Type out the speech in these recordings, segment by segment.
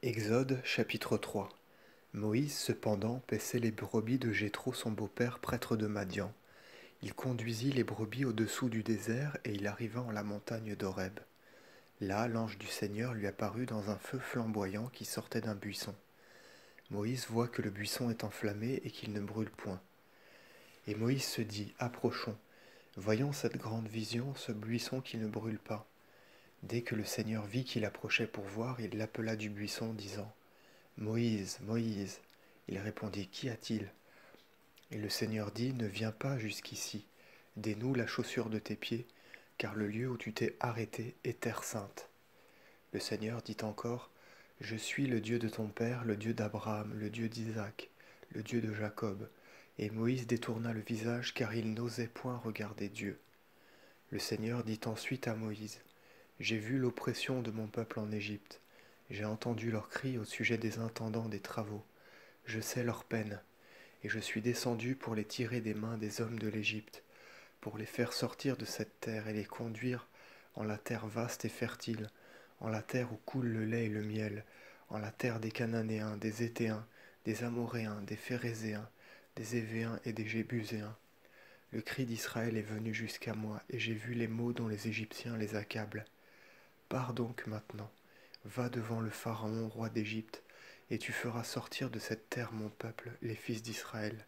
Exode chapitre 3. Moïse cependant paissait les brebis de Jéthro son beau-père prêtre de Madian. Il conduisit les brebis au-dessous du désert et il arriva en la montagne d'Horeb. Là l'ange du Seigneur lui apparut dans un feu flamboyant qui sortait d'un buisson. Moïse voit que le buisson est enflammé et qu'il ne brûle point. Et Moïse se dit, approchons, voyons cette grande vision, ce buisson qui ne brûle pas. Dès que le Seigneur vit qu'il approchait pour voir, il l'appela du buisson, disant, Moïse, Moïse. Il répondit, Qu'y a-t-il? Et le Seigneur dit, Ne viens pas jusqu'ici, dénoue la chaussure de tes pieds, car le lieu où tu t'es arrêté est terre sainte. Le Seigneur dit encore, Je suis le Dieu de ton père, le Dieu d'Abraham, le Dieu d'Isaac, le Dieu de Jacob. Et Moïse détourna le visage, car il n'osait point regarder Dieu. Le Seigneur dit ensuite à Moïse, J'ai vu l'oppression de mon peuple en Égypte. J'ai entendu leurs cris au sujet des intendants des travaux. Je sais leur peine, et je suis descendu pour les tirer des mains des hommes de l'Égypte, pour les faire sortir de cette terre et les conduire en la terre vaste et fertile, en la terre où coule le lait et le miel, en la terre des Cananéens, des Héthéens, des Amoréens, des Phérézéens, des Évéens et des Jébuséens. Le cri d'Israël est venu jusqu'à moi, et j'ai vu les maux dont les Égyptiens les accablent. Pars donc maintenant, va devant le Pharaon, roi d'Égypte, et tu feras sortir de cette terre mon peuple, les fils d'Israël.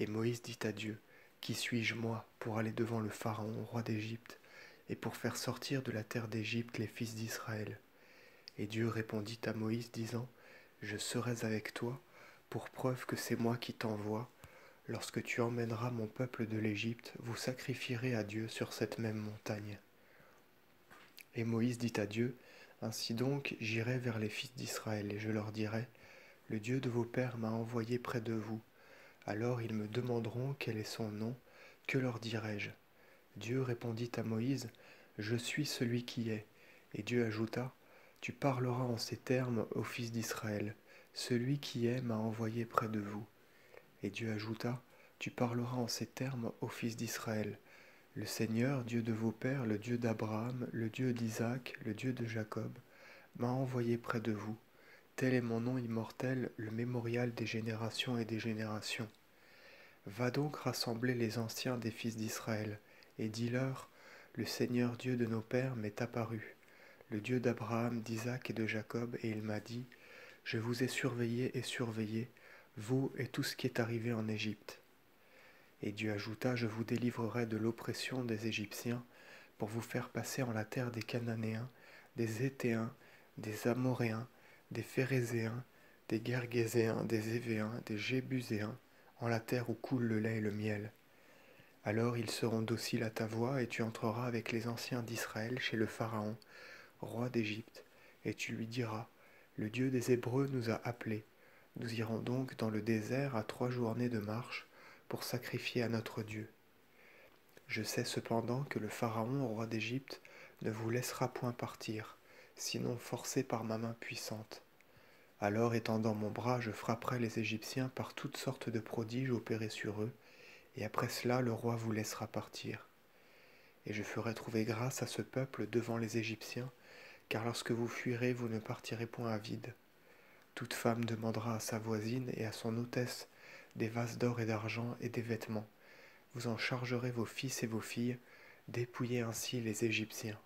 Et Moïse dit à Dieu, Qui suis-je moi pour aller devant le Pharaon, roi d'Égypte, et pour faire sortir de la terre d'Égypte les fils d'Israël? Et Dieu répondit à Moïse, disant, Je serai avec toi, pour preuve que c'est moi qui t'envoie. Lorsque tu emmèneras mon peuple de l'Égypte, vous sacrifierez à Dieu sur cette même montagne. Et Moïse dit à Dieu, Ainsi donc j'irai vers les fils d'Israël, et je leur dirai, Le Dieu de vos pères m'a envoyé près de vous. Alors ils me demanderont quel est son nom, que leur dirai-je? Dieu répondit à Moïse, Je suis celui qui est. Et Dieu ajouta, Tu parleras en ces termes aux fils d'Israël, Celui qui est m'a envoyé près de vous. Et Dieu ajouta, Tu parleras en ces termes aux fils d'Israël, Le Seigneur, Dieu de vos pères, le Dieu d'Abraham, le Dieu d'Isaac, le Dieu de Jacob, m'a envoyé près de vous. Tel est mon nom immortel, le mémorial des générations et des générations. Va donc rassembler les anciens des fils d'Israël, et dis-leur, Le Seigneur Dieu de nos pères m'est apparu, le Dieu d'Abraham, d'Isaac et de Jacob, et il m'a dit, Je vous ai surveillé et surveillé, vous et tout ce qui est arrivé en Égypte. Et Dieu ajouta, Je vous délivrerai de l'oppression des Égyptiens, pour vous faire passer en la terre des Cananéens, des Héthéens, des Amoréens, des Phérézéens, des Gergéséens, des Évéens, des Jébuséens, en la terre où coule le lait et le miel. Alors ils seront dociles à ta voix, et tu entreras avec les anciens d'Israël chez le Pharaon, roi d'Égypte, et tu lui diras, Le Dieu des Hébreux nous a appelés. Nous irons donc dans le désert à 3 journées de marche pour sacrifier à notre Dieu. Je sais cependant que le Pharaon, roi d'Égypte, ne vous laissera point partir, sinon forcé par ma main puissante. Alors, étendant mon bras, je frapperai les Égyptiens par toutes sortes de prodiges opérés sur eux, et après cela le roi vous laissera partir. Et je ferai trouver grâce à ce peuple devant les Égyptiens, car lorsque vous fuirez, vous ne partirez point à vide. Toute femme demandera à sa voisine et à son hôtesse des vases d'or et d'argent et des vêtements. Vous en chargerez vos fils et vos filles, dépouillez ainsi les Égyptiens.